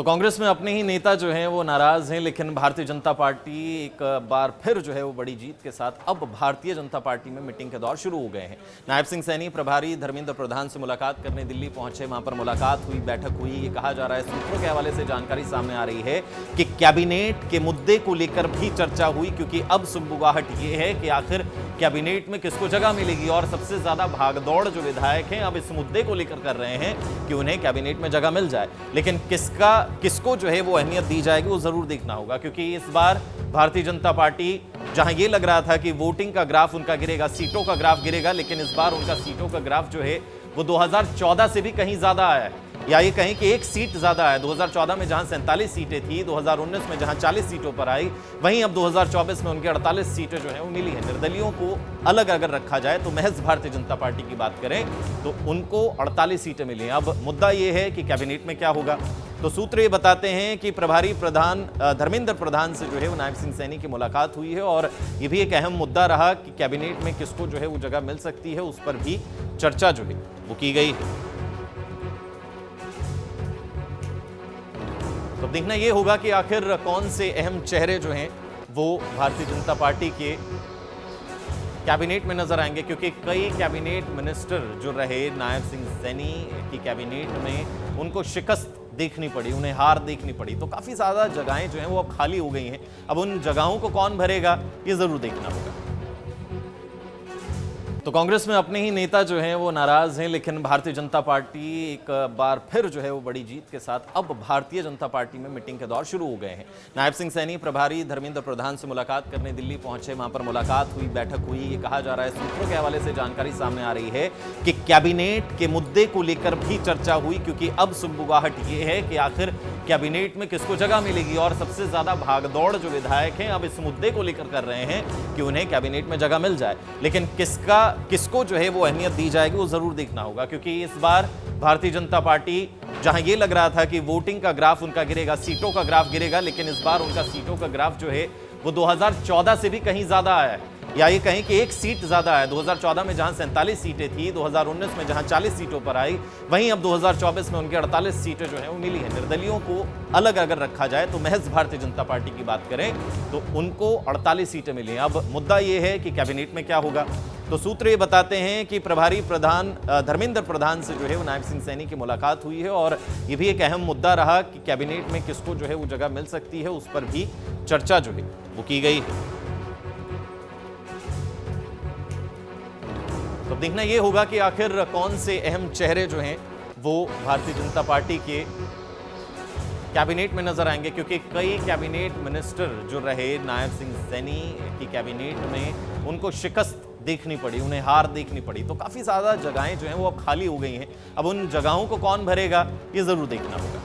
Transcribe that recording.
तो कांग्रेस में अपने ही नेता जो हैं वो नाराज हैं, लेकिन भारतीय जनता पार्टी एक बार फिर जो है वो बड़ी जीत के साथ अब भारतीय जनता पार्टी में मीटिंग के दौर शुरू हो गए हैं। नायब सिंह सैनी प्रभारी धर्मेंद्र प्रधान से मुलाकात करने दिल्ली पहुंचे, वहां पर मुलाकात हुई, बैठक हुई। ये कहा जा रहा है, सूत्रों के हवाले से जानकारी सामने आ रही है कि कैबिनेट के मुद्दे को लेकर भी चर्चा हुई, क्योंकि अब सुगबुगाहट ये है कि आखिर कैबिनेट में किसको जगह मिलेगी। और सबसे ज्यादा भागदौड़ जो विधायक हैं अब इस मुद्दे को लेकर कर रहे हैं कि उन्हें कैबिनेट में जगह मिल जाए, लेकिन किसको जो है वो अहमियत दी जाएगी वो जरूर देखना होगा। क्योंकि इस बार भारतीय जनता पार्टी, जहां ये लग रहा था कि वोटिंग का ग्राफ उनका गिरेगा, सीटों का ग्राफ गिरेगा, लेकिन इस बार उनका सीटों का ग्राफ जो है वो 2014 से भी कहीं ज्यादा आया है, या ये कहें कि एक सीट ज्यादा है। 2014 में जहां 47 सीटें थी, 2019 में जहां 40 सीटों पर आई, वहीं अब 2024 में उनके 48 सीटें जो हैं वो मिली हैं। निर्दलियों को अलग अगर रखा जाए तो महज भारतीय जनता पार्टी की बात करें तो उनको 48 सीटें मिली हैं। अब मुद्दा ये है कि कैबिनेट में क्या होगा। तो सूत्र ये बताते हैं कि प्रभारी प्रधान धर्मेंद्र प्रधान से जो है वो नायब सिंह सैनी की मुलाकात हुई है, और ये भी एक अहम मुद्दा रहा कि कैबिनेट में किसको जो है वो जगह मिल सकती है, उस पर भी चर्चा जो है वो की गई है। तो देखना यह होगा कि आखिर कौन से अहम चेहरे जो हैं वो भारतीय जनता पार्टी के कैबिनेट में नजर आएंगे, क्योंकि कई कैबिनेट मिनिस्टर जो रहे नायब सिंह सैनी की कैबिनेट में, उनको शिकस्त देखनी पड़ी, उन्हें हार देखनी पड़ी। तो काफी ज्यादा जगहें जो हैं वो अब खाली हो गई हैं। अब उन जगहों को कौन भरेगा ये जरूर देखना होगा। तो कांग्रेस में अपने ही नेता जो हैं वो नाराज हैं, लेकिन भारतीय जनता पार्टी एक बार फिर जो है वो बड़ी जीत के साथ अब भारतीय जनता पार्टी में मीटिंग के दौर शुरू हो गए हैं। नायब सिंह सैनी प्रभारी धर्मेंद्र प्रधान से मुलाकात करने दिल्ली पहुंचे, वहां पर मुलाकात हुई, बैठक हुई। ये कहा जा रहा है, सूत्रों के हवाले से जानकारी सामने आ रही है कि कैबिनेट के मुद्दे को लेकर भी चर्चा हुई, क्योंकि अब सुगबुगाहट ये है कि आखिर कैबिनेट में किसको जगह मिलेगी। और सबसे ज्यादा भागदौड़ जो विधायक हैं अब इस मुद्दे को लेकर कर रहे हैं कि उन्हें कैबिनेट में जगह मिल जाए, लेकिन किसको जो है वो अहमियत दी जाएगी वो जरूर देखना होगा। क्योंकि इस बार भारतीय जनता पार्टी, जहां ये लग रहा था कि वोटिंग का ग्राफ उनका गिरेगा, सीटों का ग्राफ गिरेगा, लेकिन इस बार उनका सीटों का ग्राफ जो है वो 2014 से भी कहीं ज्यादा आया है, या ये कहें कि एक सीट ज्यादा है। 2014 में जहां 47 सीटें थी, 2019 में जहां 40 सीटों पर आई, वहीं अब 2024 में उनके 48 सीटें जो हैं वो मिली हैं। निर्दलियों को अलग अगर रखा जाए तो महज भारतीय जनता पार्टी की बात करें तो उनको 48 सीटें मिली हैं। अब मुद्दा ये है कि कैबिनेट में क्या होगा। तो सूत्र ये बताते हैं कि प्रभारी प्रधान धर्मेंद्र प्रधान से जो है वो नायब सिंह सैनी की मुलाकात हुई है, और ये भी एक अहम मुद्दा रहा कि कैबिनेट में किसको जो है वो जगह मिल सकती है, उस पर भी चर्चा जो है वो की गई है। तो देखना यह होगा कि आखिर कौन से अहम चेहरे जो हैं वो भारतीय जनता पार्टी के कैबिनेट में नजर आएंगे, क्योंकि कई कैबिनेट मिनिस्टर जो रहे नायब सिंह सैनी की कैबिनेट में, उनको शिकस्त देखनी पड़ी, उन्हें हार देखनी पड़ी। तो काफी ज्यादा जगहें जो हैं वो अब खाली हो गई हैं। अब उन जगहों को कौन भरेगा ये जरूर देखना होगा।